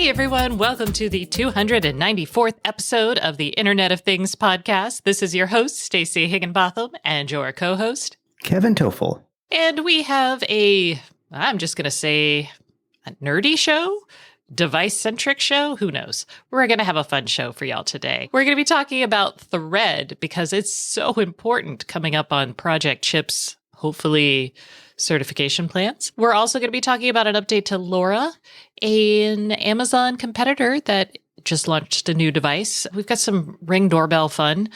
Hey everyone, welcome to the 294th episode of the Internet of Things podcast. This is your host, Stacey Higginbotham, and your co-host, Kevin Toffel. And we have I'm just going to say, a nerdy show? Device-centric show? Who knows? We're going to have a fun show for y'all today. We're going to be talking about Thread because it's so important coming up on Project Chip's, hopefully, certification plans. We're also going to be talking about an update to LoRa, an Amazon competitor that just launched a new device. We've got some Ring doorbell fun,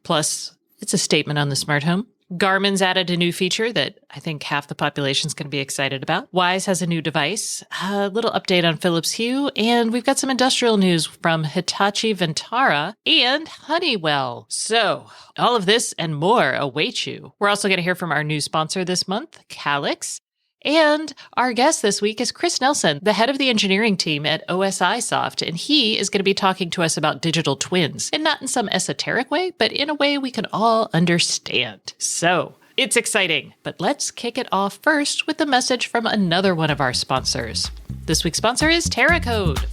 plus it's a statement on the smart home. Garmin's added a new feature that I think half the population is going to be excited about. Wyze has a new device, a little update on Philips Hue, and we've got some industrial news from Hitachi Vantara and Honeywell. So all of this and more await you. We're also going to hear from our new sponsor this month, Calyx. And our guest this week is Chris Nelson, the head of the engineering team at OSI Soft, and he is going to be talking to us about digital twins, and not in some esoteric way, but in a way we can all understand. So, it's exciting, but let's kick it off first with a message from another one of our sponsors. This week's sponsor is TerraCode.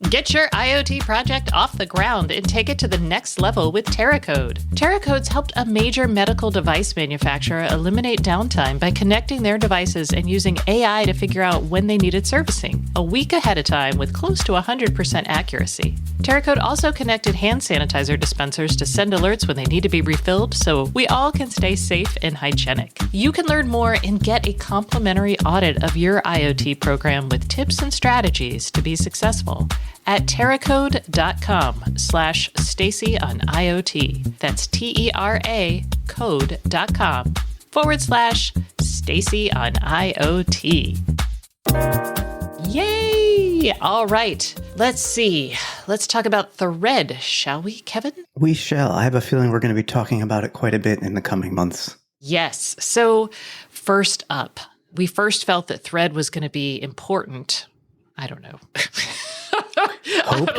Get your IoT project off the ground and take it to the next level with TerraCode. TerraCode's helped a major medical device manufacturer eliminate downtime by connecting their devices and using AI to figure out when they needed servicing, a week ahead of time with close to 100% accuracy. TerraCode also connected hand sanitizer dispensers to send alerts when they need to be refilled so we all can stay safe and hygienic. You can learn more and get a complimentary audit of your IoT program with tips and strategies to be successful at terracode.com/Stacey on IoT. That's TERA code.com/Stacey on IoT. Yay! All right. Let's see. Let's talk about Thread, shall we, Kevin? We shall. I have a feeling we're going to be talking about it quite a bit in the coming months. Yes. So first up, we first felt that Thread was going to be important. I don't know.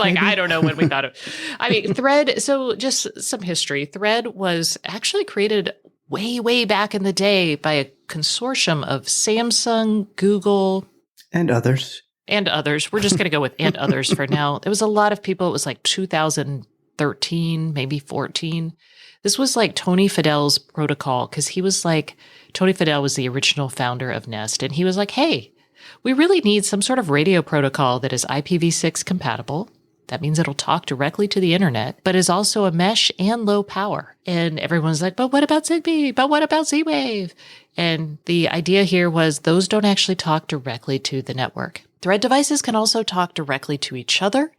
I don't know when we thought of. I mean, Thread. So just some history. Thread was actually created way, way back in the day by a consortium of Samsung, Google, and others. We're just going to go with and others for now. It was a lot of people. It was like 2013, maybe 14. This was like Tony Fidel's protocol because Tony Fidel was the original founder of Nest. And he was like, hey, we really need some sort of radio protocol that is IPv6 compatible. That means it'll talk directly to the internet, but is also a mesh and low power. And everyone's like, but what about Zigbee? But what about Z-Wave? And the idea here was those don't actually talk directly to the network. Thread devices can also talk directly to each other.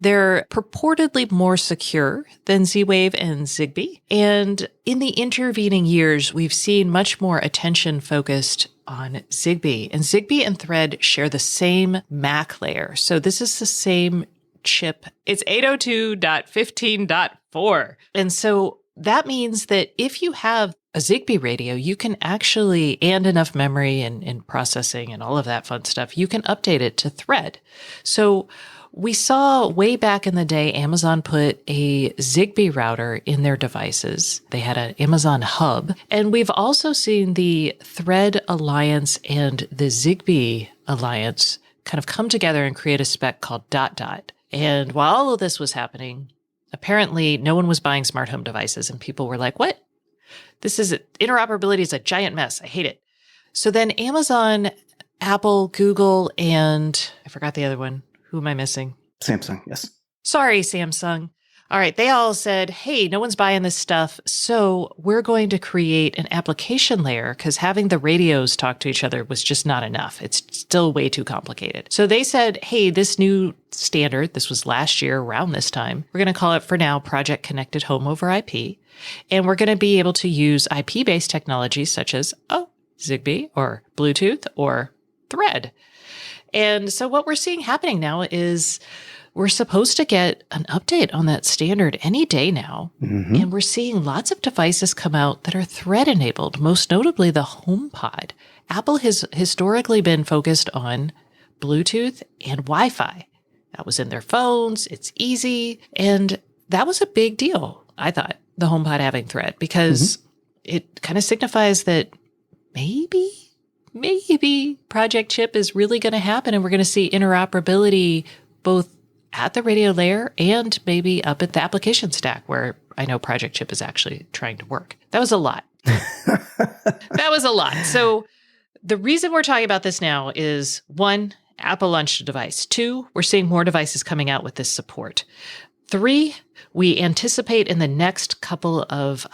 They're purportedly more secure than Z-Wave and Zigbee. And in the intervening years, we've seen much more attention focused on Zigbee. And Zigbee and Thread share the same MAC layer. So this is the same chip. It's 802.15.4. And so that means that if you have a Zigbee radio, you can actually, and enough memory and processing and all of that fun stuff, you can update it to Thread. So we saw way back in the day, Amazon put a Zigbee router in their devices. They had an Amazon hub. And we've also seen the Thread Alliance and the Zigbee Alliance kind of come together and create a spec called Dot Dot. And while all of this was happening, apparently no one was buying smart home devices. And people were like, what? Interoperability is a giant mess. I hate it. So then Amazon, Apple, Google, and I forgot the other one. Who am I missing? Samsung, yes. Sorry, Samsung. All right. They all said, hey, no one's buying this stuff. So we're going to create an application layer because having the radios talk to each other was just not enough. It's still way too complicated. So they said, hey, this new standard, this was last year around this time, we're going to call it for now Project Connected Home over IP. And we're going to be able to use IP-based technologies such as, Zigbee or Bluetooth or Thread. And so what we're seeing happening now is we're supposed to get an update on that standard any day now. Mm-hmm. And we're seeing lots of devices come out that are Thread enabled, most notably the HomePod. Apple has historically been focused on Bluetooth and Wi-Fi. That was in their phones. It's easy. And that was a big deal, I thought, the HomePod having Thread, because it kind of signifies that maybe Project Chip is really going to happen and we're going to see interoperability both at the radio layer and maybe up at the application stack where I know Project Chip is actually trying to work. That was a lot. That was a lot. So the reason we're talking about this now is 1, Apple launched a device. 2, we're seeing more devices coming out with this support. 3, we anticipate in the next couple of,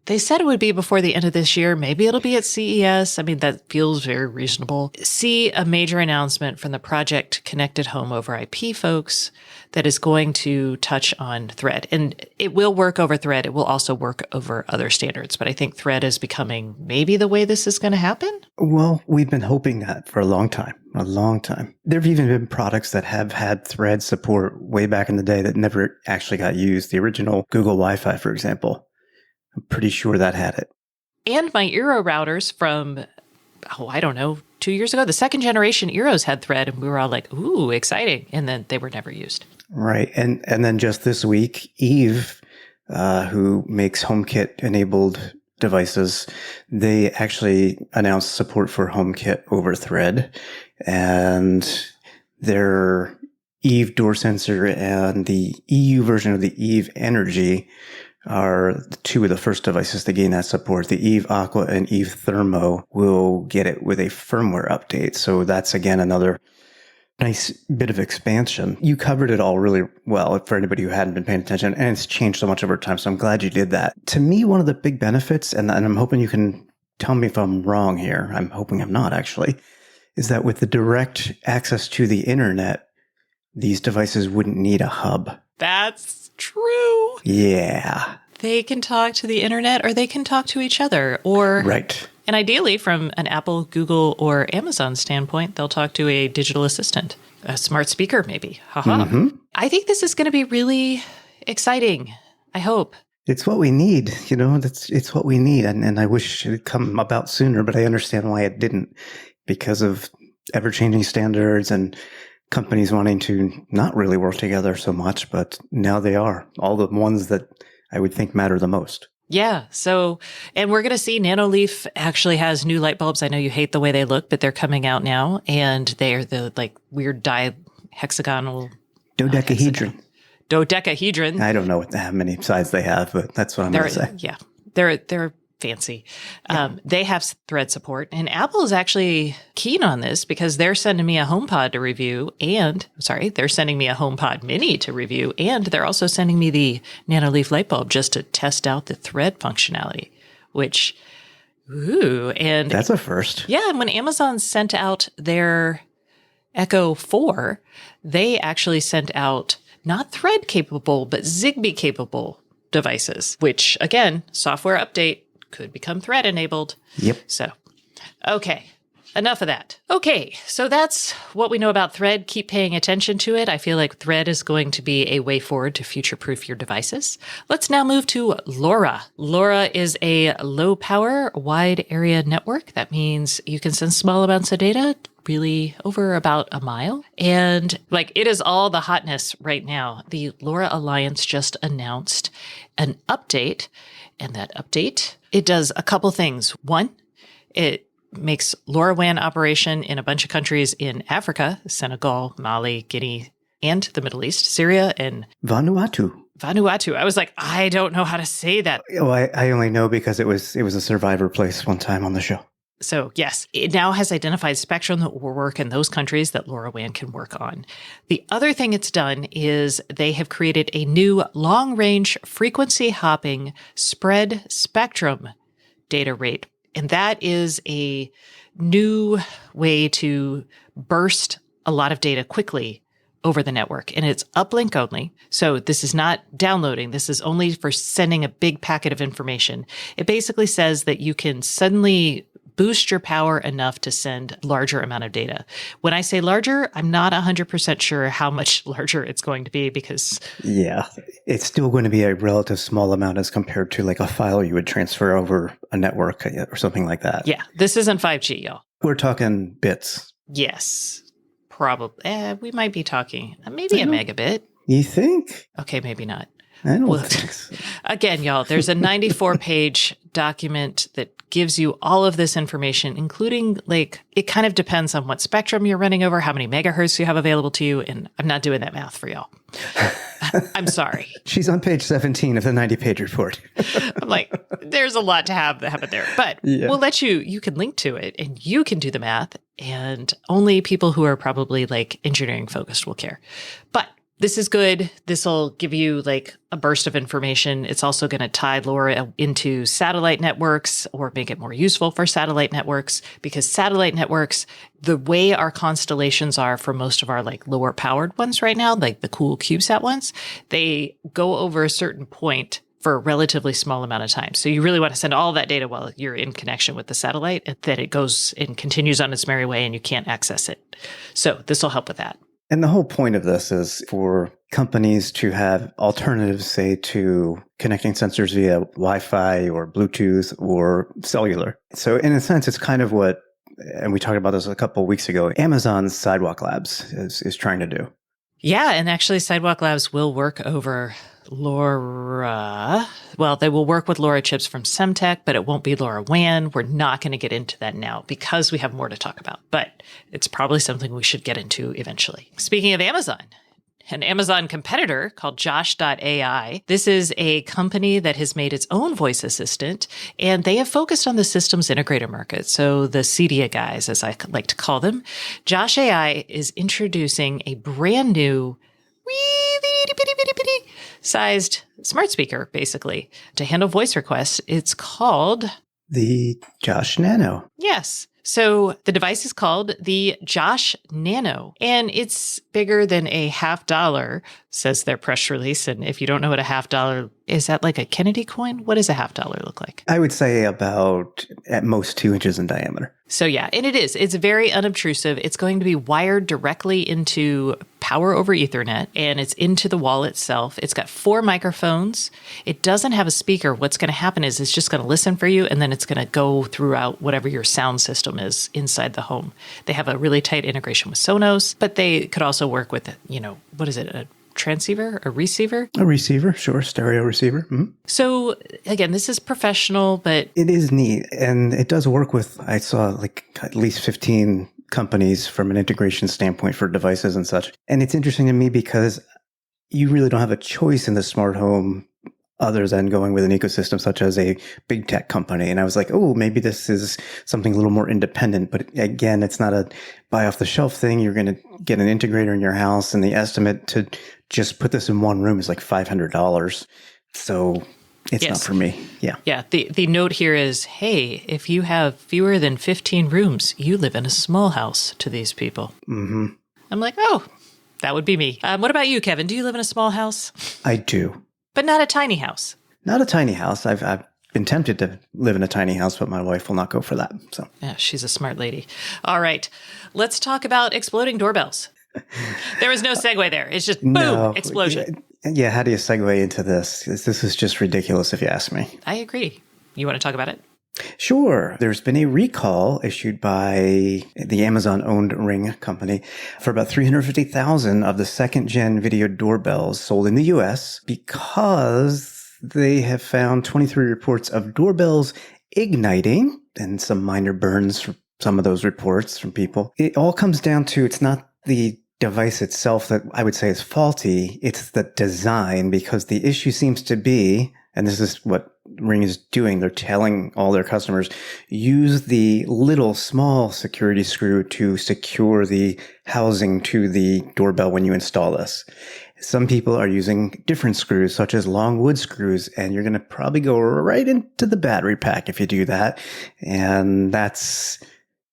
they said it would be before the end of this year. Maybe it'll be at CES. I mean, that feels very reasonable. See a major announcement from the Project Connected Home over IP folks that is going to touch on Thread. And it will work over Thread. It will also work over other standards. But I think Thread is becoming maybe the way this is going to happen. Well, we've been hoping that for a long time. There have even been products that have had Thread support way back in the day that never actually got used. The original Google Wi-Fi, for example. I'm pretty sure that had it. And my Eero routers from, 2 years ago, the second generation Eeros had Thread, and we were all like, ooh, exciting. And then they were never used. Right. And then just this week, Eve, who makes HomeKit-enabled devices, they actually announced support for HomeKit over Thread. And their Eve door sensor and the EU version of the Eve Energy are 2 of the first devices to gain that support. The Eve Aqua and Eve Thermo will get it with a firmware update. So that's, again, another nice bit of expansion. You covered it all really well for anybody who hadn't been paying attention, and it's changed so much over time. So I'm glad you did that. To me, one of the big benefits, and I'm hoping you can tell me if I'm wrong here, I'm hoping I'm not actually, is that with the direct access to the internet, these devices wouldn't need a hub. That's true. Yeah. They can talk to the internet or they can talk to each other. Or right. And ideally, from an Apple, Google, or Amazon standpoint, they'll talk to a digital assistant, a smart speaker maybe. Haha. Mm-hmm. I think this is going to be really exciting. I hope. It's what we need. It's what we need. And I wish it had come about sooner, but I understand why it didn't, because of ever-changing standards and companies wanting to not really work together so much, but now they are. All the ones that I would think matter the most. Yeah. So, and we're going to see Nanoleaf actually has new light bulbs. I know you hate the way they look, but they're coming out now, and they're the weird dihexagonal. Dodecahedron. I don't know how many sides they have, but that's what I'm going to say. Yeah. They're fancy. Yeah. They have Thread support, and Apple is actually keen on this because they're sending me a HomePod to review, they're sending me a HomePod Mini to review, and they're also sending me the Nanoleaf light bulb just to test out the Thread functionality, which, and that's a first. Yeah. And when Amazon sent out their Echo 4, they actually sent out not Thread capable, but Zigbee capable devices, which again, software update, could become Thread enabled. Yep. So, okay. Enough of that. Okay. So that's what we know about Thread. Keep paying attention to it. I feel like Thread is going to be a way forward to future-proof your devices. Let's now move to LoRa. LoRa is a low-power, wide area network. That means you can send small amounts of data really over about a mile. And it is all the hotness right now. The LoRa Alliance just announced an update. And that update, it does a couple things. One, it makes LoRaWAN operation in a bunch of countries in Africa, Senegal, Mali, Guinea, and the Middle East, Syria, and Vanuatu. I was like, I don't know how to say that. Oh, I only know because it was a Survivor place one time on the show. So yes, it now has identified spectrum that will work in those countries that LoRaWAN can work on. The other thing it's done is they have created a new long-range frequency hopping spread spectrum data rate. And that is a new way to burst a lot of data quickly over the network. And it's uplink only. So this is not downloading. This is only for sending a big packet of information. It basically says that you can suddenly boost your power enough to send larger amount of data. When I say larger, I'm not 100% sure how much larger it's going to be because... Yeah, it's still going to be a relative small amount as compared to a file you would transfer over a network or something like that. Yeah, this isn't 5G, y'all. We're talking bits. Yes, probably. We might be talking maybe a megabit. You think? Okay, maybe not. I don't think so. Again, y'all, there's a 94-page document that gives you all of this information, including like, it kind of depends on what spectrum you're running over, how many megahertz you have available to you. And I'm not doing that math for y'all. I'm sorry. She's on page 17 of the 90-page report. I'm like, there's a lot to have it there, but we'll let you can link to it and you can do the math, and only people who are probably like engineering focused will care. But this is good. This will give you like a burst of information. It's also going to tie LoRa into satellite networks or make it more useful for satellite networks, because satellite networks, the way our constellations are for most of our like lower powered ones right now, like the cool CubeSat ones, they go over a certain point for a relatively small amount of time. So you really want to send all that data while you're in connection with the satellite, and then it goes and continues on its merry way and you can't access it. So this will help with that. And the whole point of this is for companies to have alternatives, say, to connecting sensors via Wi-Fi or Bluetooth or cellular. So in a sense, it's kind of what, and we talked about this a couple of weeks ago, Amazon's Sidewalk Labs is trying to do. Yeah, and actually Sidewalk Labs will work over LoRa. Well, they will work with LoRa chips from Semtech, but it won't be LoRaWAN. We're not going to get into that now because we have more to talk about, but it's probably something we should get into eventually. Speaking of Amazon, an Amazon competitor called Josh.ai. This is a company that has made its own voice assistant, and they have focused on the systems integrator market. So the CEDIA guys, as I like to call them. Josh AI is introducing a brand new sized smart speaker, basically, to handle voice requests. It's called the Josh Nano. Yes. So the device is called the Josh Nano, and it's bigger than a $50, says their press release. And if you don't know what a $50 is, that like a Kennedy coin? What does a $50 look like? I would say about at most 2 inches in diameter. So yeah, and it is. It's very unobtrusive. It's going to be wired directly into power over Ethernet, and it's into the wall itself. It's got 4 microphones. It doesn't have a speaker. What's going to happen is it's just going to listen for you, and then it's going to go throughout whatever your sound system is inside the home. They have a really tight integration with Sonos, but they could also work with, what is it, a transceiver, a receiver? A receiver, sure, stereo receiver. Mm-hmm. So again, this is professional, but it is neat, and it does work with, I saw like at least 15 companies from an integration standpoint for devices and such. And it's interesting to me because you really don't have a choice in the smart home other than going with an ecosystem such as a big tech company. And I was like, oh, maybe this is something a little more independent. But again, it's not a buy off the shelf thing. You're going to get an integrator in your house, and the estimate to just put this in one room is like $500. So it's not for me. Yeah. Yeah. The note here is, hey, if you have fewer than 15 rooms, you live in a small house to these people. Mm-hmm. I'm like, oh, that would be me. What about you, Kevin? Do you live in a small house? I do. But not a tiny house. Not a tiny house. I've been tempted to live in a tiny house, but my wife will not go for that. So yeah, she's a smart lady. All right. Let's talk about exploding doorbells. There was no segue there. It's just boom, explosion. Yeah, how do you segue into this? This is just ridiculous if you ask me. I agree. You want to talk about it? Sure. There's been a recall issued by the Amazon-owned Ring company for about 350,000 of the second-gen video doorbells sold in the U.S. because they have found 23 reports of doorbells igniting and some minor burns from some of those reports from people. It all comes down to, it's not the device itself that I would say is faulty. It's the design, because the issue seems to be, and this is what Ring is doing, they're telling all their customers, use the little small security screw to secure the housing to the doorbell when you install this. Some people are using different screws, such as long wood screws, and you're going to probably go right into the battery pack if you do that. And that's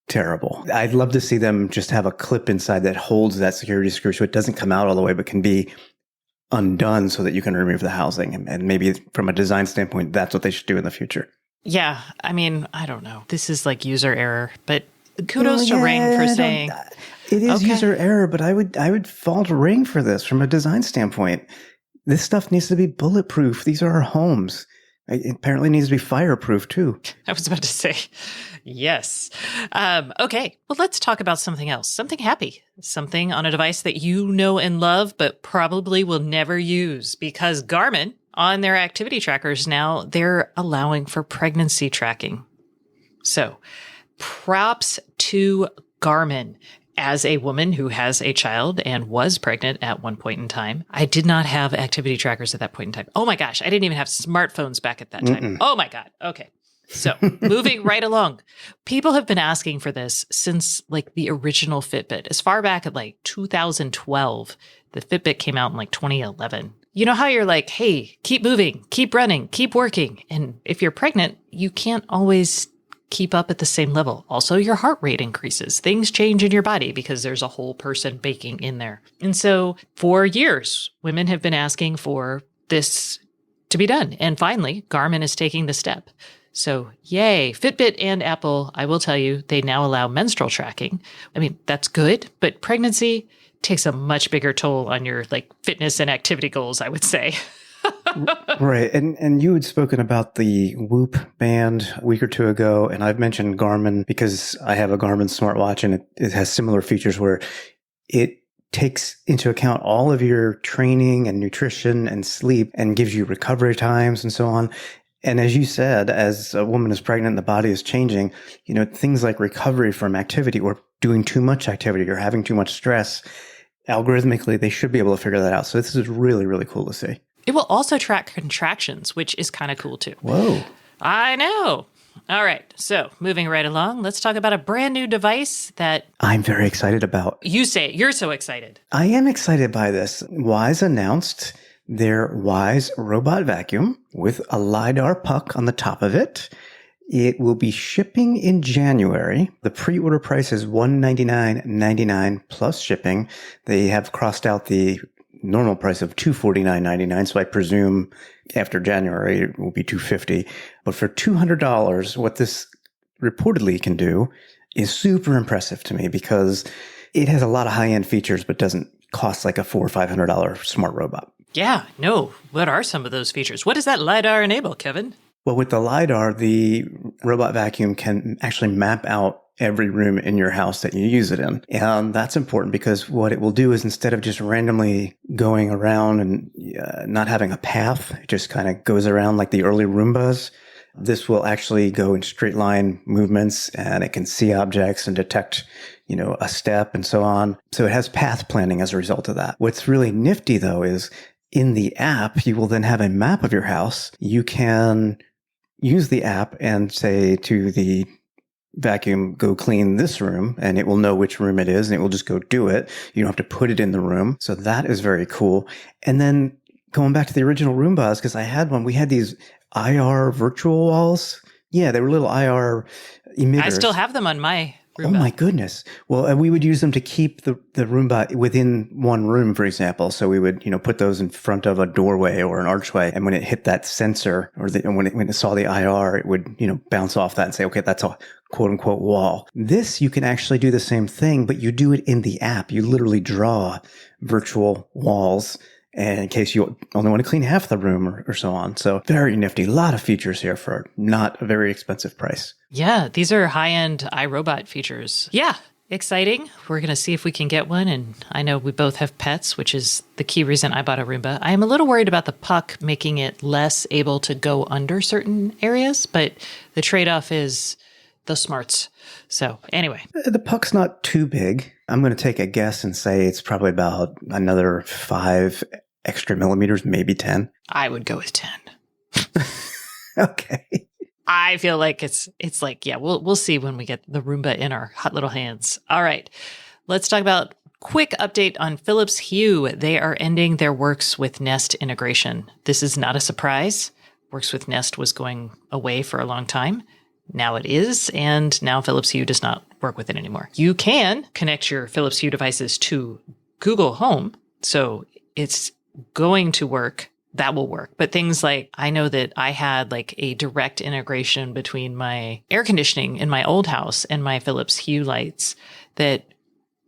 terrible. I'd love to see them just have a clip inside that holds that security screw so it doesn't come out all the way, but can be undone so that you can remove the housing. And maybe from a design standpoint, that's what they should do in the future. Yeah. I mean, I don't know. This is like user error, but kudos to Ring for saying it is user error, but I would fault Ring for this from a design standpoint. This stuff needs to be bulletproof. These are our homes. It apparently needs to be fireproof too. I was about to say, yes. Okay, well, let's talk about something else. Something happy. Something on a device that you know and love, but probably will never use, because Garmin on their activity trackers now, they're allowing for pregnancy tracking. So props to Garmin. As a woman who has a child and was pregnant at one point in time, I did not have activity trackers at that point in time. Oh my gosh, I didn't even have smartphones back at that time. Oh my God. Okay. So moving right along, people have been asking for this since like the original Fitbit. As far back at like 2012, the Fitbit came out in like 2011. You know how you're like, hey, keep moving, keep running, keep working. And if you're pregnant, you can't always keep up at the same level. Also, your heart rate increases. Things change in your body because there's a whole person baking in there. And so for years, women have been asking for this to be done. And finally, Garmin is taking the step. So yay, Fitbit and Apple, I will tell you, they now allow menstrual tracking. I mean, that's good, but pregnancy takes a much bigger toll on your like fitness and activity goals, I would say. Right. And you had spoken about the Whoop band a week or two ago, and I've mentioned Garmin because I have a Garmin smartwatch, and it has similar features where it takes into account all of your training and nutrition and sleep and gives you recovery times and so on. And as you said, as a woman is pregnant, the body is changing, things like recovery from activity or doing too much activity or having too much stress, algorithmically, they should be able to figure that out. So this is really, really cool to see. It will also track contractions, which is kind of cool too. Whoa. I know. All right. So moving right along, let's talk about a brand new device that I'm very excited about. You say it. You're so excited. I am excited by this. Wise announced their Wise robot vacuum with a LiDAR puck on the top of it. It will be shipping in January. The pre-order price is $199.99 plus shipping. They have crossed out the normal price of $249.99. So I presume after January it will be $250. But for $200, what this reportedly can do is super impressive to me because it has a lot of high-end features, but doesn't cost like a $400 or $500 smart robot. Yeah, no. What are some of those features? What does that LiDAR enable, Kevin? Well, with the LiDAR, the robot vacuum can actually map out every room in your house that you use it in. And that's important because what it will do is instead of just randomly going around and not having a path, it just kind of goes around like the early Roombas. This will actually go in straight line movements and it can see objects and detect, a step and so on. So it has path planning as a result of that. What's really nifty though is in the app, you will then have a map of your house. You can use the app and say to the vacuum, go clean this room, and it will know which room it is, and it will just go do it. You don't have to put it in the room. So that is very cool. And then going back to the original Roombas, because I had one, we had these IR virtual walls. Yeah, they were little IR emitters. I still have them on my Roomba. Oh my goodness. Well, we would use them to keep the Roomba within one room, for example. So we would, put those in front of a doorway or an archway. And when it hit that sensor or when it saw the IR, it would, bounce off that and say, okay, that's a quote unquote wall. This, you can actually do the same thing, but you do it in the app. You literally draw virtual walls. And in case you only want to clean half the room or so on. So very nifty. A lot of features here for not a very expensive price. Yeah, these are high-end iRobot features. Yeah, exciting. We're going to see if we can get one. And I know we both have pets, which is the key reason I bought a Roomba. I am a little worried about the puck making it less able to go under certain areas, but the trade-off is the smarts. So anyway. The puck's not too big. I'm going to take a guess and say it's probably about another 5 extra millimeters, maybe 10. I would go with 10. Okay. I feel like it's like, yeah, we'll see when we get the Roomba in our hot little hands. All right. Let's talk about quick update on Philips Hue. They are ending their Works with Nest integration. This is not a surprise. Works with Nest was going away for a long time. Now it is, and now Philips Hue does not work with it anymore. You can connect your Philips Hue devices to Google Home, so it's going to work. That will work. But things like, I know that I had like a direct integration between my air conditioning in my old house and my Philips Hue lights, that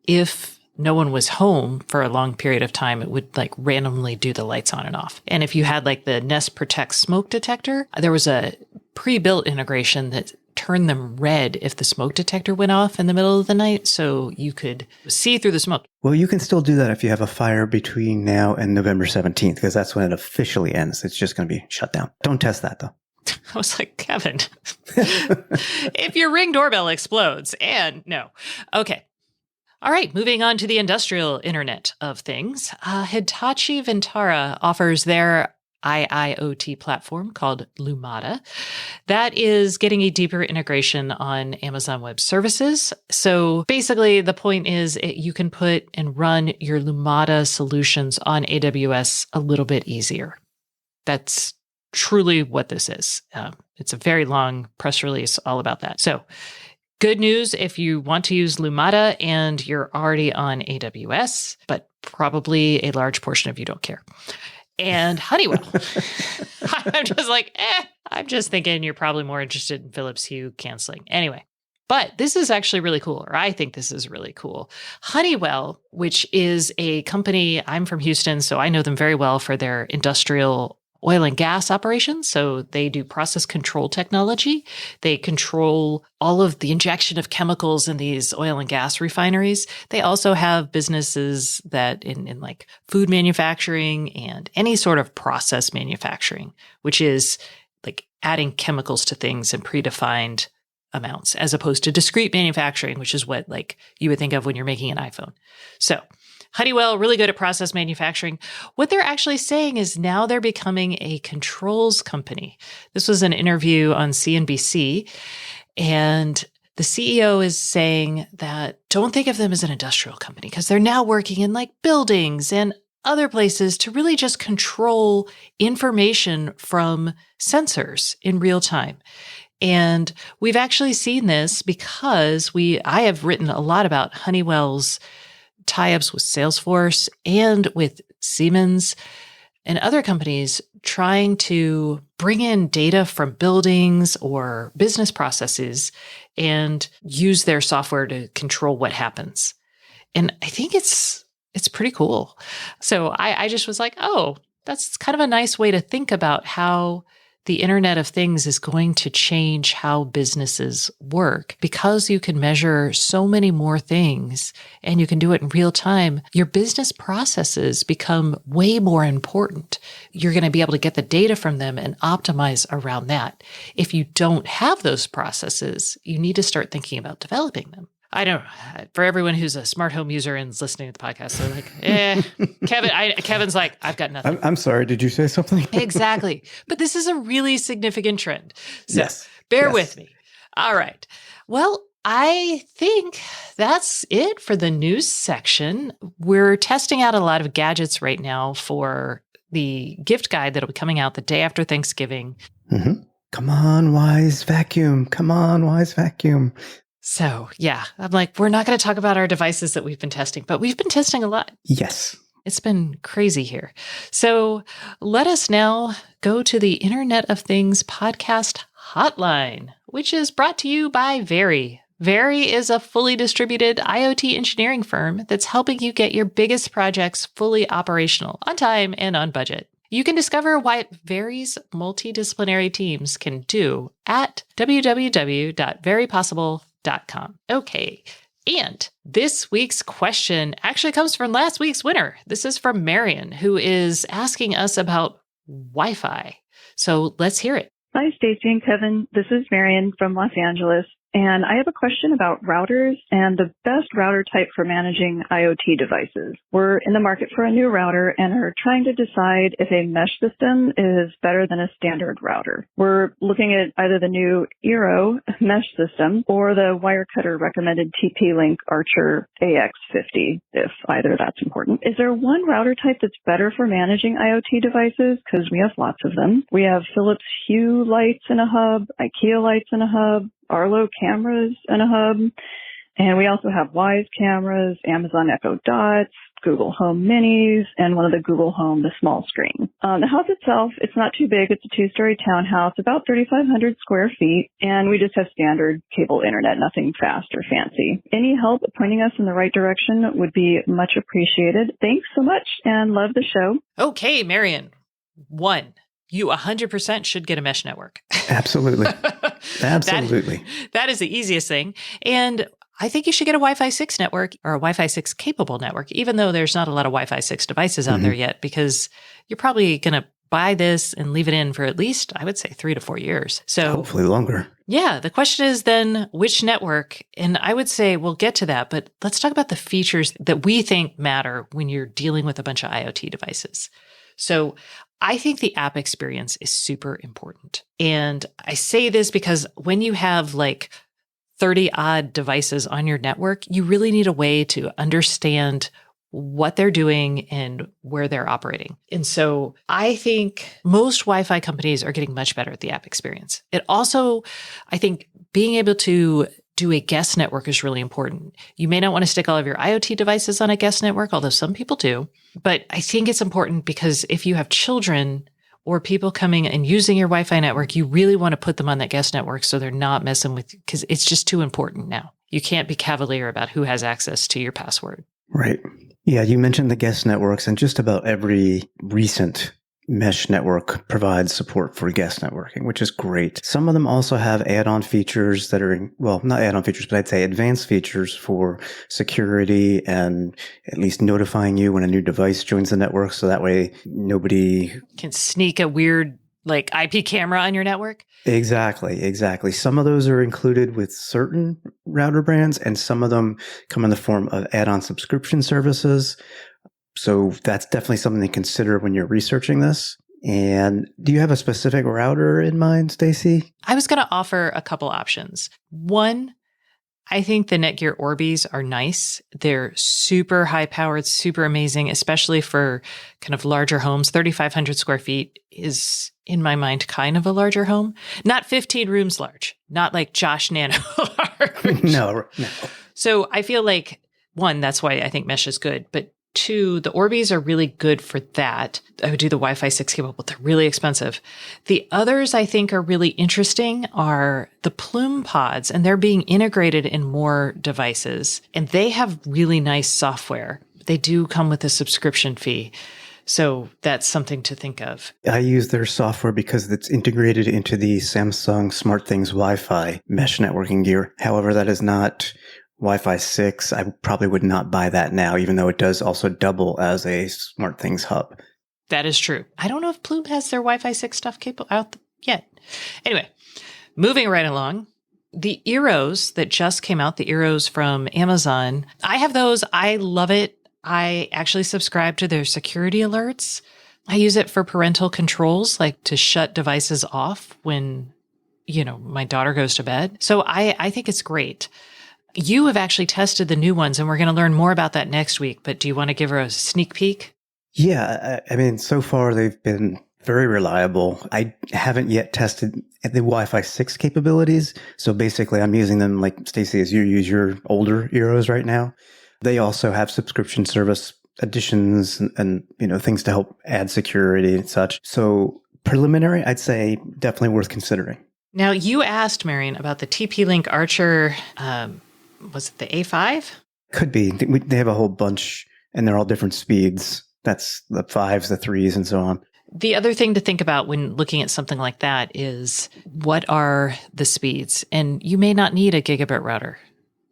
if no one was home for a long period of time, it would like randomly do the lights on and off. And if you had like the Nest Protect smoke detector, there was a pre-built integration that turn them red if the smoke detector went off in the middle of the night so you could see through the smoke. Well, you can still do that if you have a fire between now and November 17th, because that's when it officially ends. It's just going to be shut down. Don't test that, though. I was like, Kevin, if your Ring doorbell explodes, and no. Okay. All right, moving on to the industrial Internet of Things. Hitachi Vantara offers their IIoT platform called Lumada. That is getting a deeper integration on Amazon Web Services. So basically, the point is you can put and run your Lumada solutions on AWS a little bit easier. That's truly what this is. It's a very long press release all about that. So good news if you want to use Lumada and you're already on AWS, but probably a large portion of you don't care. And Honeywell. I'm just like, I'm just thinking you're probably more interested in Philips Hue canceling. Anyway, but this is actually really cool, or I think this is really cool. Honeywell, which is a company, I'm from Houston, so I know them very well for their industrial oil and gas operations. So they do process control technology. They control all of the injection of chemicals in these oil and gas refineries. They also have businesses that in like food manufacturing and any sort of process manufacturing, which is like adding chemicals to things in predefined amounts, as opposed to discrete manufacturing, which is what like you would think of when you're making an iPhone. So Honeywell, really good at process manufacturing. What they're actually saying is now they're becoming a controls company. This was an interview on CNBC, and the CEO is saying that don't think of them as an industrial company because they're now working in like buildings and other places to really just control information from sensors in real time. And we've actually seen this because I have written a lot about Honeywell's tie-ups with Salesforce and with Siemens and other companies trying to bring in data from buildings or business processes and use their software to control what happens. And I think it's pretty cool. So I just was like, oh, that's kind of a nice way to think about how the Internet of Things is going to change how businesses work. Because you can measure so many more things and you can do it in real time, your business processes become way more important. You're going to be able to get the data from them and optimize around that. If you don't have those processes, you need to start thinking about developing them. I don't know. For everyone who's a smart home user and is listening to the podcast, they're like, Kevin's like, I've got nothing. I'm sorry. Did you say something? Exactly. But this is a really significant trend. So yes. Bear with me. All right. Well, I think that's it for the news section. We're testing out a lot of gadgets right now for the gift guide that'll be coming out the day after Thanksgiving. Mm-hmm. Come on, Wise Vacuum. Come on, Wise Vacuum. So, yeah, I'm like, we're not going to talk about our devices that we've been testing, but we've been testing a lot. Yes. It's been crazy here. So let us now go to the Internet of Things podcast hotline, which is brought to you by Very. Very is a fully distributed IoT engineering firm that's helping you get your biggest projects fully operational on time and on budget. You can discover what Very's multidisciplinary teams can do at www.verypossible.com. Okay. And this week's question actually comes from last week's winner. This is from Marion, who is asking us about Wi-Fi. So let's hear it. Hi, Stacey and Kevin. This is Marion from Los Angeles. And I have a question about routers and the best router type for managing IoT devices. We're in the market for a new router and are trying to decide if a mesh system is better than a standard router. We're looking at either the new Eero mesh system or the Wirecutter recommended TP-Link Archer AX50, if either that's important. Is there one router type that's better for managing IoT devices? Because we have lots of them. We have Philips Hue lights in a hub, IKEA lights in a hub, Arlo cameras in a hub, and we also have Wyze cameras, Amazon Echo Dots, Google Home Minis, and one of the Google Home, the small screen. The house itself, it's not too big. It's a two-story townhouse, about 3,500 square feet, and we just have standard cable internet, nothing fast or fancy. Any help pointing us in the right direction would be much appreciated. Thanks so much, and love the show. Okay, Marion. 1, you 100% should get a mesh network. Absolutely. Absolutely. That is the easiest thing. And I think you should get a Wi-Fi 6 network or a Wi-Fi 6 capable network, even though there's not a lot of Wi-Fi 6 devices out there yet, because you're probably going to buy this and leave it in for at least, I would say, 3 to 4 years. So hopefully longer. Yeah. The question is then which network? And I would say we'll get to that, but let's talk about the features that we think matter when you're dealing with a bunch of IoT devices. So I think the app experience is super important. And I say this because when you have like 30 odd devices on your network, you really need a way to understand what they're doing and where they're operating. And so I think most Wi-Fi companies are getting much better at the app experience. It also, I think being able to do a guest network is really important. You may not want to stick all of your IoT devices on a guest network, although some people do. But I think it's important because if you have children or people coming and using your Wi-Fi network, you really want to put them on that guest network so they're not messing with, because it's just too important now. You can't be cavalier about who has access to your password. Right. Yeah, you mentioned the guest networks, and just about every recent mesh network provides support for guest networking, which is great. Some of them also have add-on features that are, well, not add-on features, but I'd say advanced features for security and at least notifying you when a new device joins the network. So that way nobody can sneak a weird like IP camera on your network. Exactly. Some of those are included with certain router brands, and some of them come in the form of add-on subscription services. So that's definitely something to consider when you're researching this. And do you have a specific router in mind, Stacey? I was going to offer a couple options. One, I think the Netgear Orbeez are nice. They're super high powered, super amazing, especially for kind of larger homes. 3,500 square feet is, in my mind, kind of a larger home. Not 15 rooms large, not like Josh Nano large. No. So I feel like, one, that's why I think mesh is good. But two, the Orbeez are really good for that. I would do the Wi-Fi 6 capable, but they're really expensive. The others I think are really interesting are the Plume Pods, and they're being integrated in more devices. And they have really nice software. They do come with a subscription fee. So that's something to think of. I use their software because it's integrated into the Samsung SmartThings Wi-Fi mesh networking gear. However, that is not Wi-Fi 6. I probably would not buy that now, even though it does also double as a SmartThings hub. That is true. I don't know if Plume has their Wi-Fi 6 stuff capable out yet. Anyway, moving right along. The Eeros that just came out, the Eeros from Amazon, I have those. I love it. I actually subscribe to their security alerts. I use it for parental controls, like to shut devices off when, my daughter goes to bed. So I think it's great. You have actually tested the new ones, and we're going to learn more about that next week. But do you want to give her a sneak peek? Yeah, I mean, so far they've been very reliable. I haven't yet tested the Wi-Fi 6 capabilities. So basically, I'm using them like, Stacey, as you use your older Eeros right now. They also have subscription service additions and things to help add security and such. So preliminary, I'd say definitely worth considering. Now, you asked, Marion, about the TP-Link Archer. Was it the A5? Could be. They have a whole bunch, and they're all different speeds. That's the 5s, the 3s, and so on. The other thing to think about when looking at something like that is, what are the speeds? And you may not need a gigabit router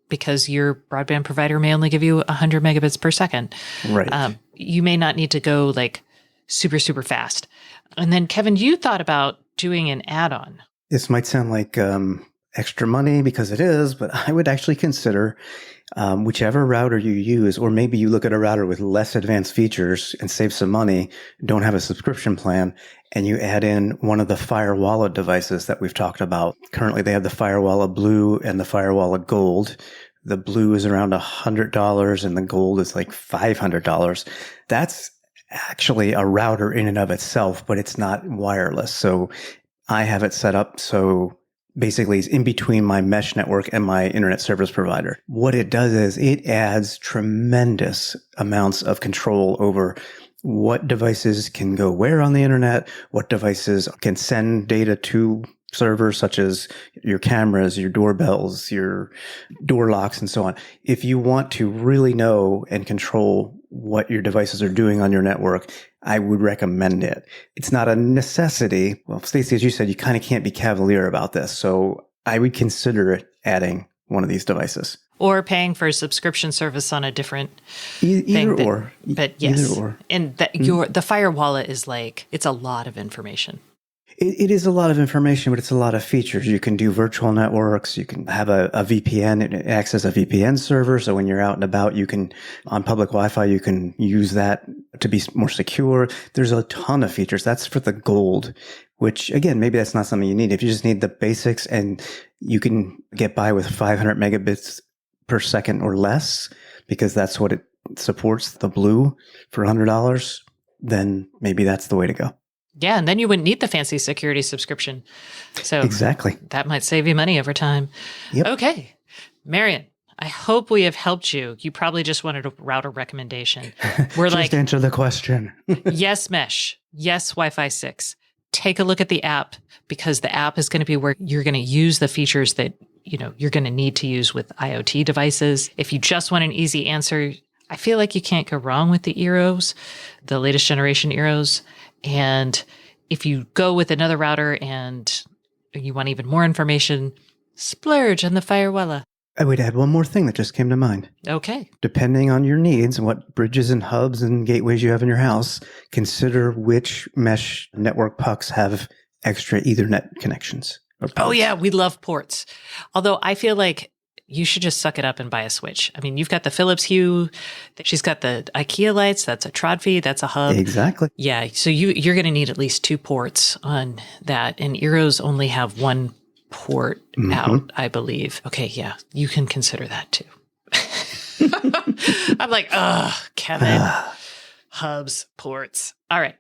because your broadband provider may only give you 100 megabits per second. Right. You may not need to go like super, super fast. And then, Kevin, you thought about doing an add-on. This might sound like extra money, because it is, but I would actually consider whichever router you use, or maybe you look at a router with less advanced features and save some money, don't have a subscription plan, and you add in one of the Firewalla devices that we've talked about. Currently, they have the Firewalla Blue and the Firewalla Gold. The Blue is around $100 and the Gold is like $500. That's actually a router in and of itself, but it's not wireless. So I have it set up so basically it's in between my mesh network and my internet service provider. What it does is it adds tremendous amounts of control over what devices can go where on the internet, what devices can send data to servers such as your cameras, your doorbells, your door locks, and so on. If you want to really know and control what your devices are doing on your network, I would recommend it. It's not a necessity. Well, Stacey, as you said, you kind of can't be cavalier about this. So I would consider adding one of these devices. Or paying for a subscription service on a different Either thing. or. But yes. Either or. And that the Fire Wallet is like, it's a lot of information. It is a lot of information, but it's a lot of features. You can do virtual networks. You can have a VPN. It acts as a VPN server. So when you're out and about, you can, on public Wi-Fi, you can use that to be more secure. There's a ton of features. That's for the gold, which again, maybe that's not something you need. If you just need the basics and you can get by with 500 megabits per second or less, because that's what it supports, the blue for $100, then maybe that's the way to go. Yeah, and then you wouldn't need the fancy security subscription. So exactly, that might save you money over time. Yep. Okay, Marion, I hope we have helped you. You probably just wanted a router recommendation. We're just like, answer the question. yes, mesh. Yes, Wi-Fi 6. Take a look at the app, because the app is going to be where you're going to use the features that you're going to need to use with IoT devices. If you just want an easy answer, I feel like you can't go wrong with the Eeros, the latest generation Eeros. And if you go with another router and you want even more information, splurge on the Firewalla. I would add one more thing that just came to mind. Okay. Depending on your needs and what bridges and hubs and gateways you have in your house, consider which mesh network pucks have extra Ethernet connections. Oh, yeah. We love ports. Although I feel like you should just suck it up and buy a switch. I mean, you've got the Philips Hue. She's got the IKEA lights. That's a Trodfee. That's a hub. Exactly. Yeah. So you're going to need at least 2 ports on that. And Eeros only have 1 port out, I believe. Okay. Yeah. You can consider that too. I'm like, Kevin, hubs, ports. All right.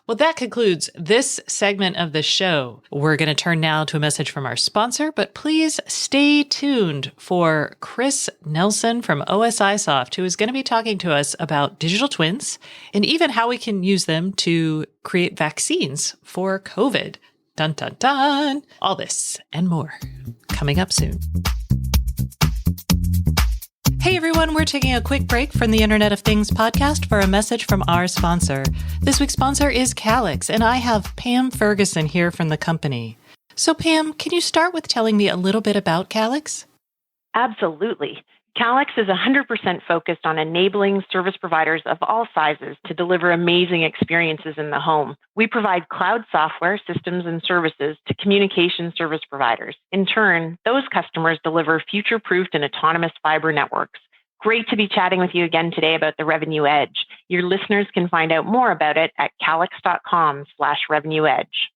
Well, that concludes this segment of the show. We're going to turn now to a message from our sponsor, but please stay tuned for Chris Nelson from OSI Soft, who is going to be talking to us about digital twins and even how we can use them to create vaccines for COVID. Dun, dun, dun. All this and more coming up soon. Hey everyone, we're taking a quick break from the Internet of Things podcast for a message from our sponsor. This week's sponsor is Calyx, and I have Pam Ferguson here from the company. So Pam, can you start with telling me a little bit about Calyx? Absolutely. Calyx is 100% focused on enabling service providers of all sizes to deliver amazing experiences in the home. We provide cloud software, systems, and services to communication service providers. In turn, those customers deliver future-proofed and autonomous fiber networks. Great to be chatting with you again today about the Revenue Edge. Your listeners can find out more about it at calyx.com/Revenue Edge.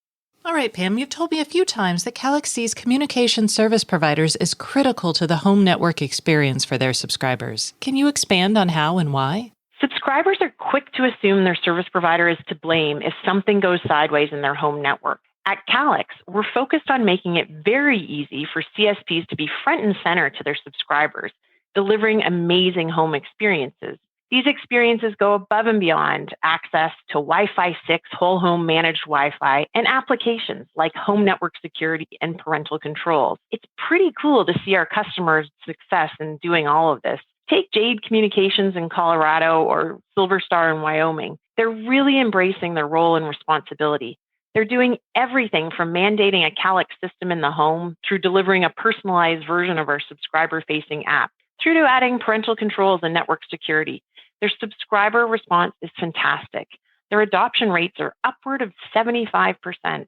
All right, Pam, you've told me a few times that Calyx sees communication service providers as critical to the home network experience for their subscribers. Can you expand on how and why? Subscribers are quick to assume their service provider is to blame if something goes sideways in their home network. At Calyx, we're focused on making it very easy for CSPs to be front and center to their subscribers, delivering amazing home experiences. These experiences go above and beyond access to Wi-Fi 6 whole home managed Wi-Fi and applications like home network security and parental controls. It's pretty cool to see our customers' success in doing all of this. Take Jade Communications in Colorado or Silver Star in Wyoming. They're really embracing their role and responsibility. They're doing everything from mandating a Calyx system in the home through delivering a personalized version of our subscriber-facing app, through to adding parental controls and network security. Their subscriber response is fantastic. Their adoption rates are upward of 75%.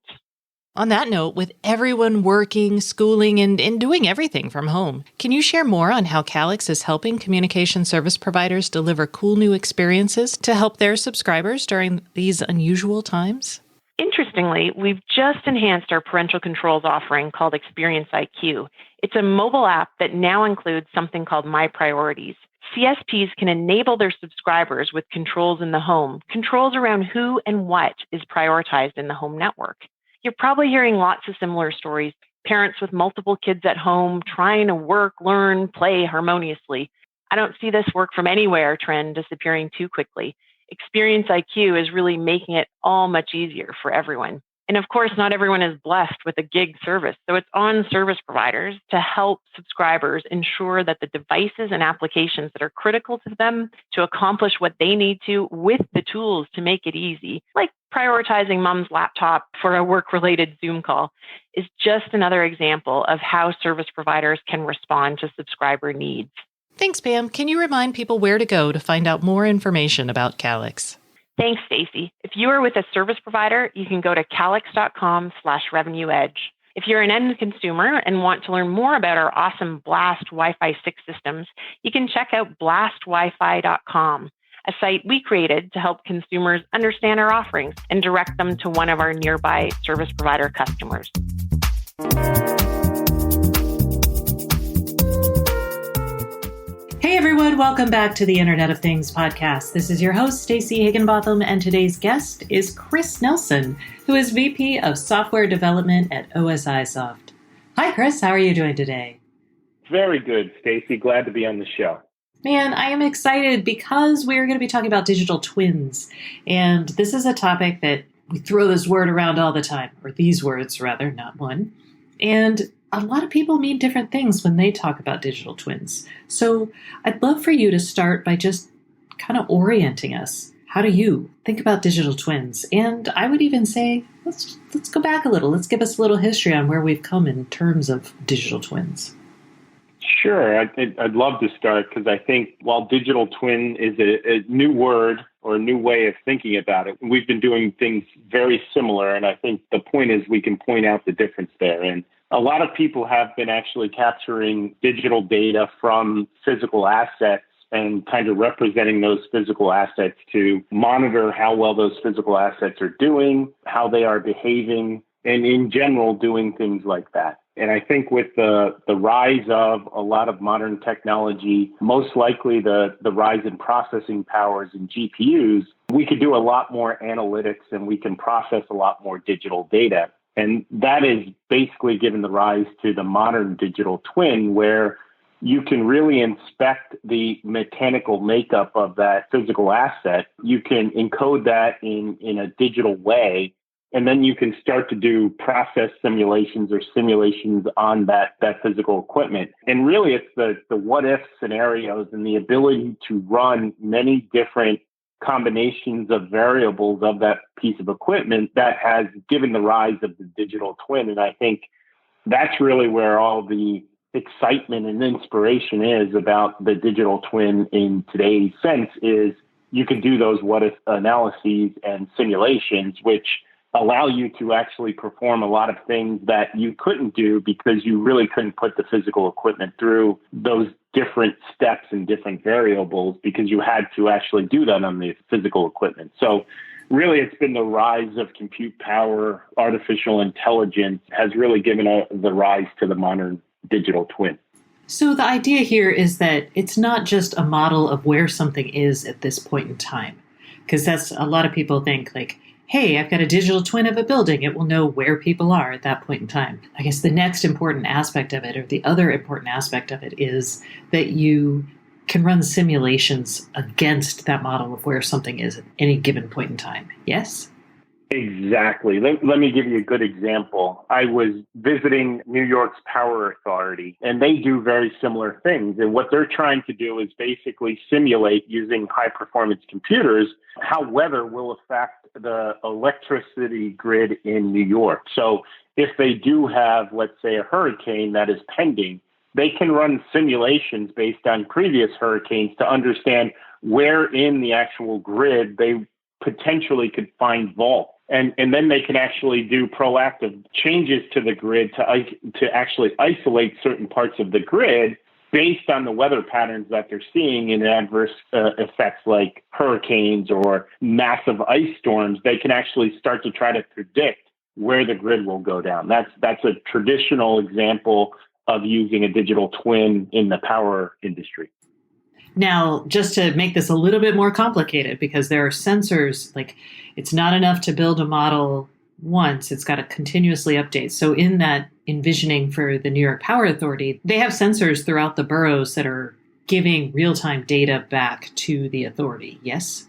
On that note, with everyone working, schooling, and doing everything from home, can you share more on how Calyx is helping communication service providers deliver cool new experiences to help their subscribers during these unusual times? Interestingly, we've just enhanced our parental controls offering called Experience IQ. It's a mobile app that now includes something called My Priorities. CSPs can enable their subscribers with controls in the home, controls around who and what is prioritized in the home network. You're probably hearing lots of similar stories. Parents with multiple kids at home trying to work, learn, play harmoniously. I don't see this work from anywhere trend disappearing too quickly. Experience IQ is really making it all much easier for everyone. And of course, not everyone is blessed with a gig service. So it's on service providers to help subscribers ensure that the devices and applications that are critical to them to accomplish what they need to with the tools to make it easy, like prioritizing mom's laptop for a work-related Zoom call, is just another example of how service providers can respond to subscriber needs. Thanks, Pam. Can you remind people where to go to find out more information about Calyx? Thanks, Stacy. If you are with a service provider, you can go to calyx.com/revenue-edge. If you're an end consumer and want to learn more about our awesome Blast Wi-Fi 6 systems, you can check out blastwifi.com, a site we created to help consumers understand our offerings and direct them to one of our nearby service provider customers. Hey everyone, welcome back to the Internet of Things podcast. This is your host, Stacey Higginbotham, and today's guest is Chris Nelson, who is VP of Software Development at OSI Soft. Hi Chris, how are you doing today? Very good, Stacey. Glad to be on the show. Man, I am excited because we're going to be talking about digital twins. And this is a topic that we throw this word around all the time, or these words rather, not one. And a lot of people mean different things when they talk about digital twins. So I'd love for you to start by just kind of orienting us. How do you think about digital twins? And I would even say, let's go back a little. Let's give us a little history on where we've come in terms of digital twins. Sure. I'd love to start because I think while digital twin is a new word or a new way of thinking about it, we've been doing things very similar. And I think the point is we can point out the difference there. And a lot of people have been actually capturing digital data from physical assets and kind of representing those physical assets to monitor how well those physical assets are doing, how they are behaving, and in general, doing things like that. And I think with the rise of a lot of modern technology, most likely the rise in processing powers and GPUs, we could do a lot more analytics and we can process a lot more digital data. And that is basically given the rise to the modern digital twin, where you can really inspect the mechanical makeup of that physical asset. You can encode that in a digital way, and then you can start to do process simulations or simulations on that physical equipment. And really, it's the what-if scenarios and the ability to run many different combinations of variables of that piece of equipment that has given the rise of the digital twin. And I think that's really where all the excitement and inspiration is about the digital twin in today's sense is you can do those what-if analyses and simulations, which allow you to actually perform a lot of things that you couldn't do because you really couldn't put the physical equipment through those different steps and different variables because you had to actually do that on the physical equipment. So really, it's been the rise of compute power, artificial intelligence has really given the rise to the modern digital twin. So the idea here is that it's not just a model of where something is at this point in time, because that's a lot of people think like, hey, I've got a digital twin of a building. It will know where people are at that point in time. I guess the next important aspect of it, or the other important aspect of it, is that you can run simulations against that model of where something is at any given point in time. Yes? Exactly. Let me give you a good example. I was visiting New York's Power Authority, and they do very similar things. And what they're trying to do is basically simulate using high-performance computers how weather will affect the electricity grid in New York. So if they do have, let's say, a hurricane that is pending, they can run simulations based on previous hurricanes to understand where in the actual grid they potentially could find fault. And then they can actually do proactive changes to the grid to actually isolate certain parts of the grid based on the weather patterns that they're seeing in adverse effects like hurricanes or massive ice storms. They can actually start to try to predict where the grid will go down. That's a traditional example of using a digital twin in the power industry. Now, just to make this a little bit more complicated, because there are sensors, like it's not enough to build a model once, it's got to continuously update. So in that envisioning for the New York Power Authority, they have sensors throughout the boroughs that are giving real-time data back to the authority, yes?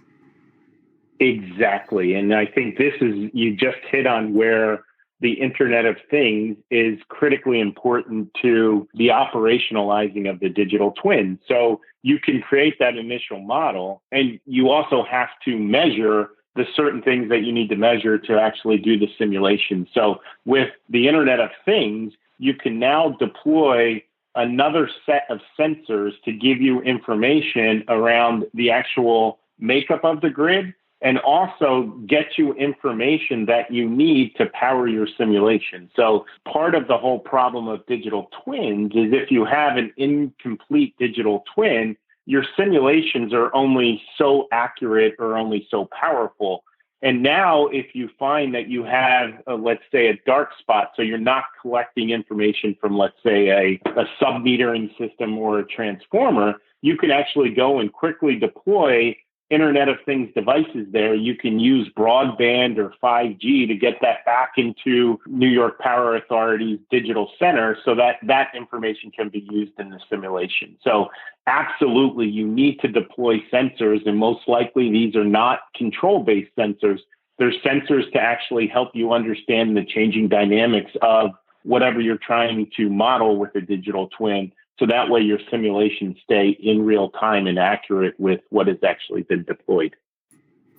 Exactly. And I think you just hit on where the Internet of Things is critically important to the operationalizing of the digital twin. So you can create that initial model, and you also have to measure the certain things that you need to measure to actually do the simulation. So with the Internet of Things, you can now deploy another set of sensors to give you information around the actual makeup of the grid, and also get you information that you need to power your simulation. So part of the whole problem of digital twins is if you have an incomplete digital twin, your simulations are only so accurate or only so powerful. And now if you find that you have, let's say, a dark spot, so you're not collecting information from, let's say, a sub-metering system or a transformer, you can actually go and quickly deploy Internet of Things devices there. You can use broadband or 5G to get that back into New York Power Authority's digital center so that that information can be used in the simulation. So absolutely, you need to deploy sensors, and most likely these are not control-based sensors. They're sensors to actually help you understand the changing dynamics of whatever you're trying to model with a digital twin. So that way your simulations stay in real time and accurate with what has actually been deployed.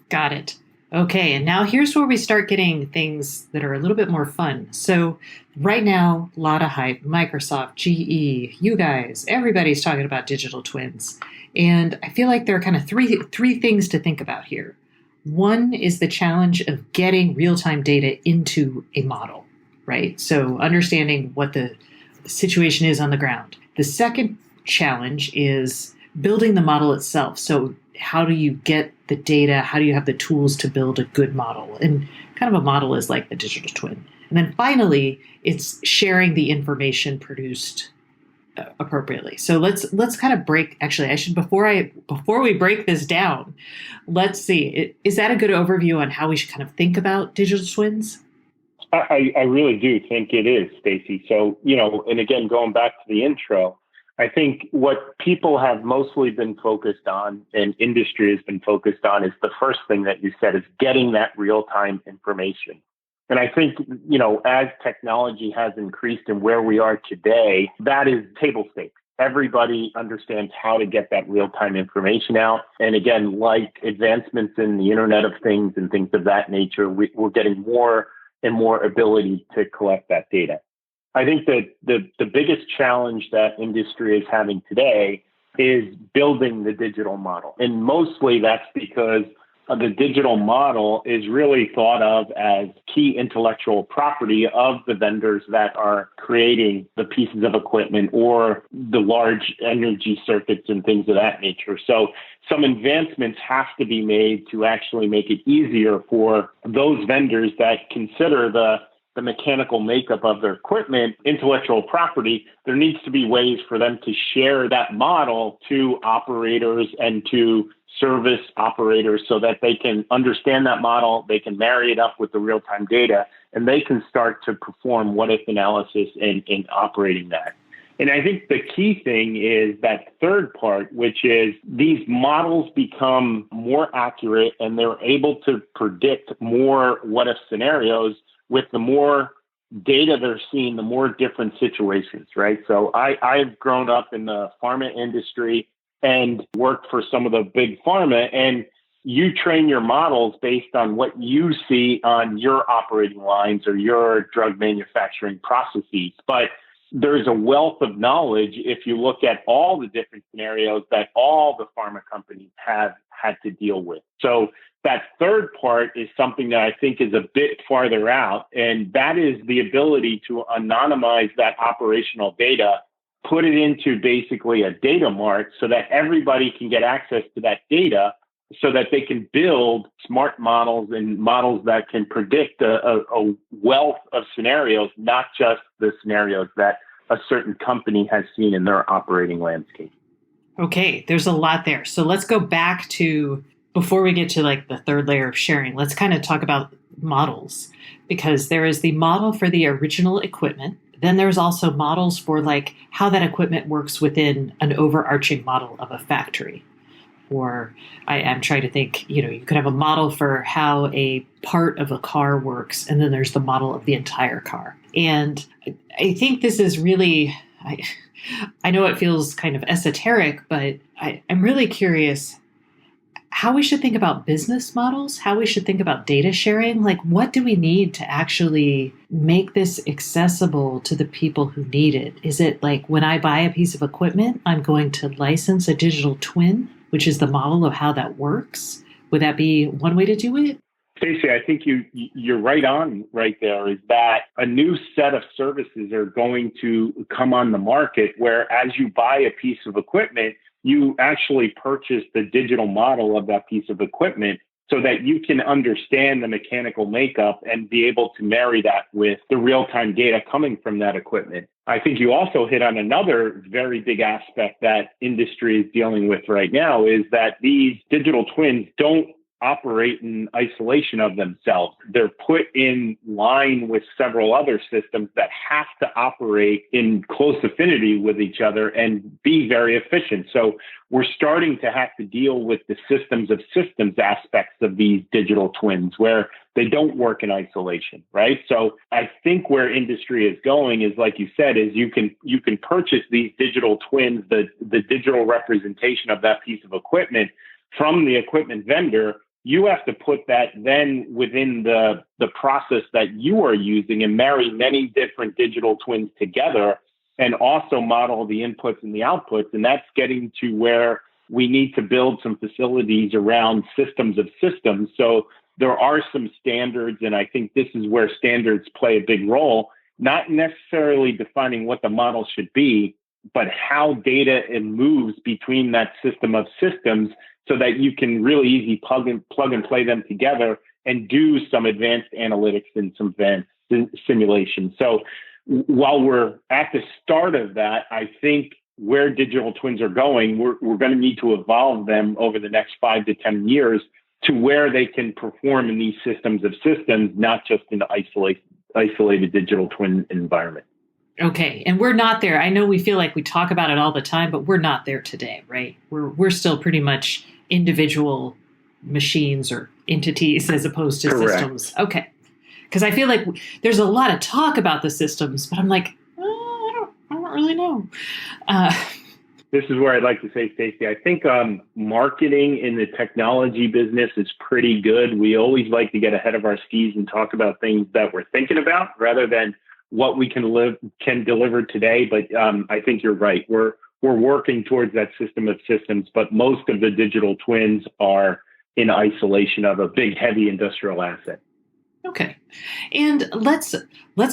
Got it. Okay, and now here's where we start getting things that are a little bit more fun. So right now, a lot of hype, Microsoft, GE, you guys, everybody's talking about digital twins. And I feel like there are kind of three things to think about here. One is the challenge of getting real-time data into a model, right? So understanding what the situation is on the ground. The second challenge is building the model itself. So how do you get the data? How do you have the tools to build a good model? And kind of a model is like the digital twin. And then finally, it's sharing the information produced appropriately. So let's kind of break. Actually, I should before we break this down, let's see. Is that a good overview on how we should kind of think about digital twins? I really do think it is, Stacy. So, and again, going back to the intro, I think what people have mostly been focused on and industry has been focused on is the first thing that you said is getting that real-time information. And I think, as technology has increased and where we are today, that is table stakes. Everybody understands how to get that real-time information out. And again, like advancements in the Internet of Things and things of that nature, we're getting more and more ability to collect that data. I think that the biggest challenge that industry is having today is building the digital model. And mostly that's because the digital model is really thought of as key intellectual property of the vendors that are creating the pieces of equipment or the large energy circuits and things of that nature. So some advancements have to be made to actually make it easier for those vendors that consider the mechanical makeup of their equipment intellectual property. There needs to be ways for them to share that model to operators and to service operators so that they can understand that model, they can marry it up with the real-time data, and they can start to perform what-if analysis in operating that. And I think the key thing is that third part, which is these models become more accurate and they're able to predict more what-if scenarios with the more data they're seeing, the more different situations, right? So I've grown up in the pharma industry and worked for some of the big pharma, and you train your models based on what you see on your operating lines or your drug manufacturing processes. But there's a wealth of knowledge if you look at all the different scenarios that all the pharma companies have had to deal with. So that third part is something that I think is a bit farther out, and that is the ability to anonymize that operational data, put it into basically a data mart so that everybody can get access to that data so that they can build smart models and models that can predict a wealth of scenarios, not just the scenarios that a certain company has seen in their operating landscape. Okay, there's a lot there. So let's go back to, before we get to like the third layer of sharing, let's kind of talk about models, because there is the model for the original equipment. Then there's also models for like how that equipment works within an overarching model of a factory. or I'm trying to think, you could have a model for how a part of a car works, and then there's the model of the entire car. And I think this is really, I know it feels kind of esoteric, but I'm really curious how we should think about business models, how we should think about data sharing. Like, what do we need to actually make this accessible to the people who need it? Is it like when I buy a piece of equipment, I'm going to license a digital twin, which is the model of how that works? Would that be one way to do it? Stacey, I think you're right on right there, is that a new set of services are going to come on the market where as you buy a piece of equipment, you actually purchase the digital model of that piece of equipment so that you can understand the mechanical makeup and be able to marry that with the real-time data coming from that equipment. I think you also hit on another very big aspect that industry is dealing with right now, is that these digital twins don't operate in isolation of themselves. They're put in line with several other systems that have to operate in close affinity with each other and be very efficient. So we're starting to have to deal with the systems of systems aspects of these digital twins where they don't work in isolation, right? So I think where industry is going is, like you said, is you can purchase these digital twins, the digital representation of that piece of equipment from the equipment vendor. You have to put that then within the process that you are using and marry many different digital twins together and also model the inputs and the outputs. And that's getting to where we need to build some facilities around systems of systems. So there are some standards, and I think this is where standards play a big role, not necessarily defining what the model should be, but how data moves between that system of systems, so that you can really easy plug and play them together and do some advanced analytics and some advanced simulation. So while we're at the start of that, I think where digital twins are going, we're going to need to evolve them over the next 5 to 10 years to where they can perform in these systems of systems, not just in the isolated digital twin environment. Okay. And we're not there. I know we feel like we talk about it all the time, but we're not there today, right? We're still pretty much individual machines or entities as opposed to Correct. Systems. Okay. Because I feel like there's a lot of talk about the systems, but I'm like, I don't really know. This is where I'd like to say, Stacey, I think marketing in the technology business is pretty good. We always like to get ahead of our skis and talk about things that we're thinking about rather than what we can deliver today. But I think you're right. We're working towards that system of systems, but most of the digital twins are in isolation of a big, heavy industrial asset. Okay. And let's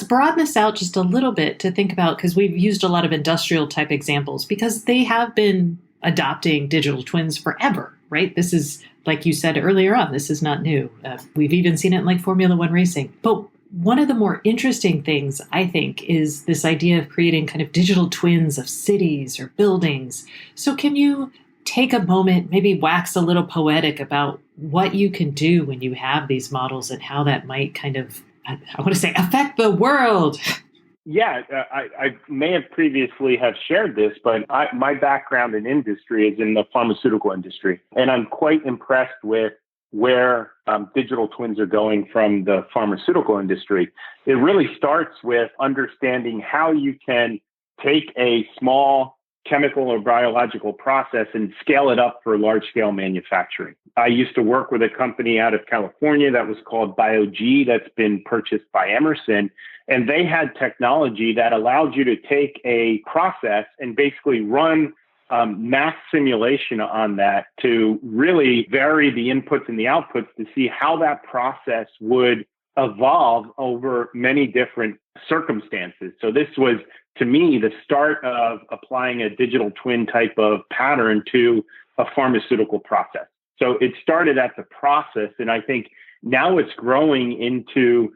broaden this out just a little bit to think about, because we've used a lot of industrial type examples because they have been adopting digital twins forever, right? This is, like you said earlier on, this is not new. We've even seen it in like Formula One racing. But one of the more interesting things, I think, is this idea of creating kind of digital twins of cities or buildings. So can you take a moment, maybe wax a little poetic about what you can do when you have these models and how that might kind of, I want to say, affect the world? Yeah, I may have previously have shared this, but my background in industry is in the pharmaceutical industry. And I'm quite impressed with where digital twins are going from the pharmaceutical industry. It really starts with understanding how you can take a small chemical or biological process and scale it up for large-scale manufacturing. I used to work with a company out of California that was called BioG that's been purchased by Emerson, and they had technology that allowed you to take a process and basically run math simulation on that to really vary the inputs and the outputs to see how that process would evolve over many different circumstances. So this was, to me, the start of applying a digital twin type of pattern to a pharmaceutical process. So it started at the process, and I think now it's growing into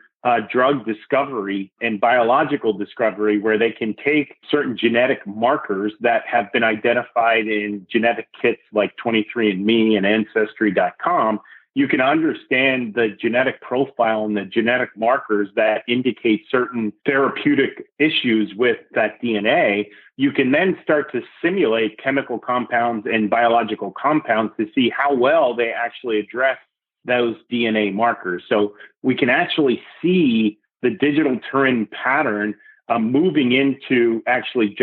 drug discovery and biological discovery, where they can take certain genetic markers that have been identified in genetic kits like 23andMe and Ancestry.com you can understand the genetic profile and the genetic markers that indicate certain therapeutic issues with that DNA, you can then start to simulate chemical compounds and biological compounds to see how well they actually address those DNA markers. So we can actually see the digital twin pattern moving into actually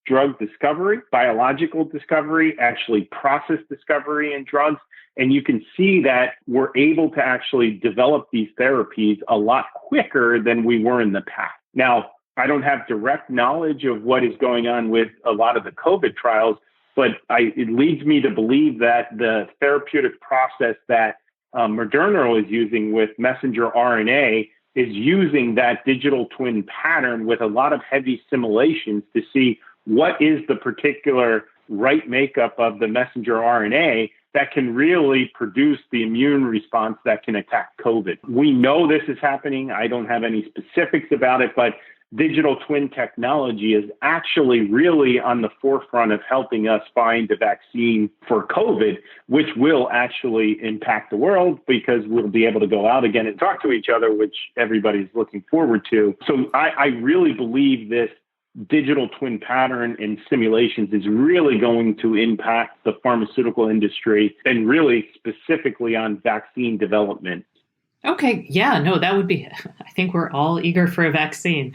drug discovery, biological discovery, actually process discovery in drugs. And you can see that we're able to actually develop these therapies a lot quicker than we were in the past. Now, I don't have direct knowledge of what is going on with a lot of the COVID trials, but it leads me to believe that the therapeutic process that Moderna is using with messenger RNA is using that digital twin pattern with a lot of heavy simulations to see what is the particular right makeup of the messenger RNA that can really produce the immune response that can attack COVID. We know this is happening. I don't have any specifics about it, but digital twin technology is actually really on the forefront of helping us find a vaccine for COVID, which will actually impact the world because we'll be able to go out again and talk to each other, which everybody's looking forward to. So I really believe this digital twin pattern and simulations is really going to impact the pharmaceutical industry and really specifically on vaccine development. Okay. Yeah, no, that would be, I think we're all eager for a vaccine.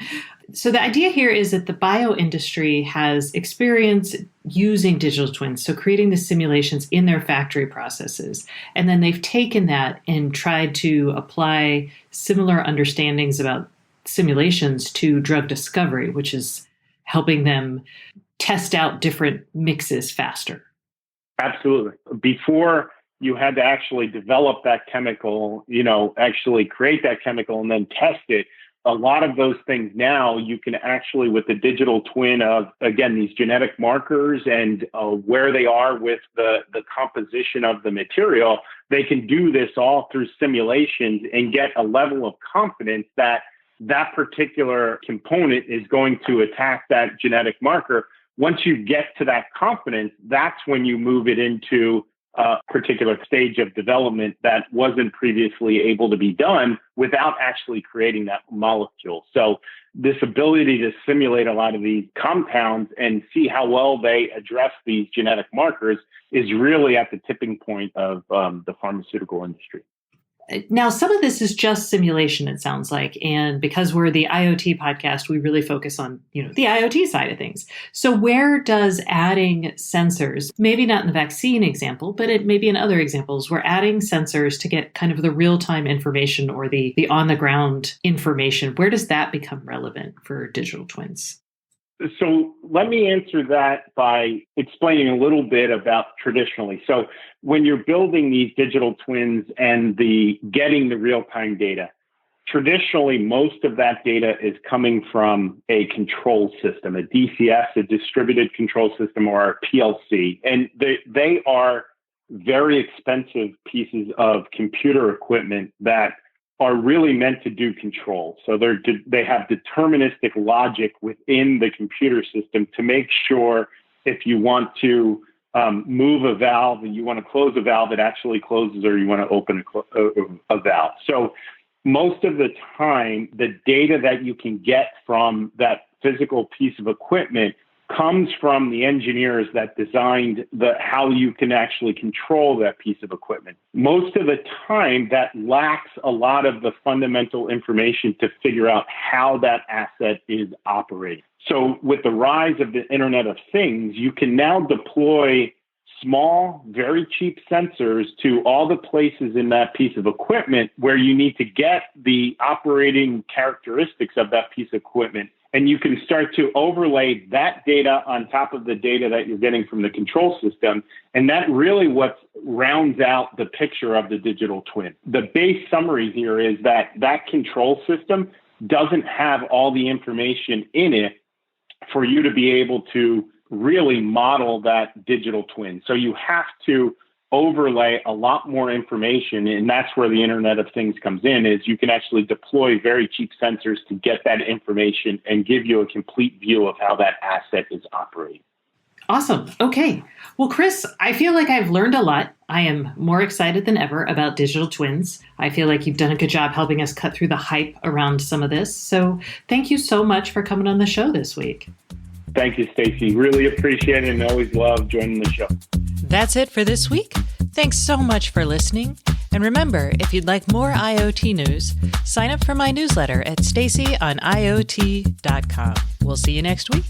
So the idea here is that the bio industry has experience using digital twins, so creating the simulations in their factory processes. And then they've taken that and tried to apply similar understandings about simulations to drug discovery, which is helping them test out different mixes faster. Absolutely. Before you had to actually develop that chemical, actually create that chemical and then test it. A lot of those things now you can actually, with the digital twin of, again, these genetic markers and where they are with the composition of the material, they can do this all through simulations and get a level of confidence that that particular component is going to attack that genetic marker. Once you get to that confidence, that's when you move it into a particular stage of development that wasn't previously able to be done without actually creating that molecule. So this ability to simulate a lot of these compounds and see how well they address these genetic markers is really at the tipping point of the pharmaceutical industry. Now, some of this is just simulation, it sounds like. And because we're the IoT podcast, we really focus on, the IoT side of things. So where does adding sensors, maybe not in the vaccine example, but it maybe in other examples, we're adding sensors to get kind of the real-time information or the on-the-ground information. Where does that become relevant for digital twins? So let me answer that by explaining a little bit about traditionally. So when you're building these digital twins and getting the real-time data, traditionally most of that data is coming from a control system, a DCS, a distributed control system, or a PLC. And they are very expensive pieces of computer equipment that are really meant to do control. So they have deterministic logic within the computer system to make sure if you want to move a valve and you want to close a valve, it actually closes, or you want to open a valve. So most of the time, the data that you can get from that physical piece of equipment comes from the engineers that designed how you can actually control that piece of equipment. Most of the time, that lacks a lot of the fundamental information to figure out how that asset is operating. So with the rise of the Internet of Things, you can now deploy small, very cheap sensors to all the places in that piece of equipment where you need to get the operating characteristics of that piece of equipment. And you can start to overlay that data on top of the data that you're getting from the control system. And that really what rounds out the picture of the digital twin. The base summary here is that control system doesn't have all the information in it for you to be able to really model that digital twin. So you have to overlay a lot more information, and that's where the Internet of Things comes in, is you can actually deploy very cheap sensors to get that information and give you a complete view of how that asset is operating. Awesome. Okay. Well, Chris, I feel like I've learned a lot. I am more excited than ever about digital twins. I feel like you've done a good job helping us cut through the hype around some of this. So thank you so much for coming on the show this week. Thank you, Stacy. Really appreciate it and always love joining the show. That's it for this week. Thanks so much for listening. And remember, if you'd like more IoT news, sign up for my newsletter at stacyoniot.com. We'll see you next week.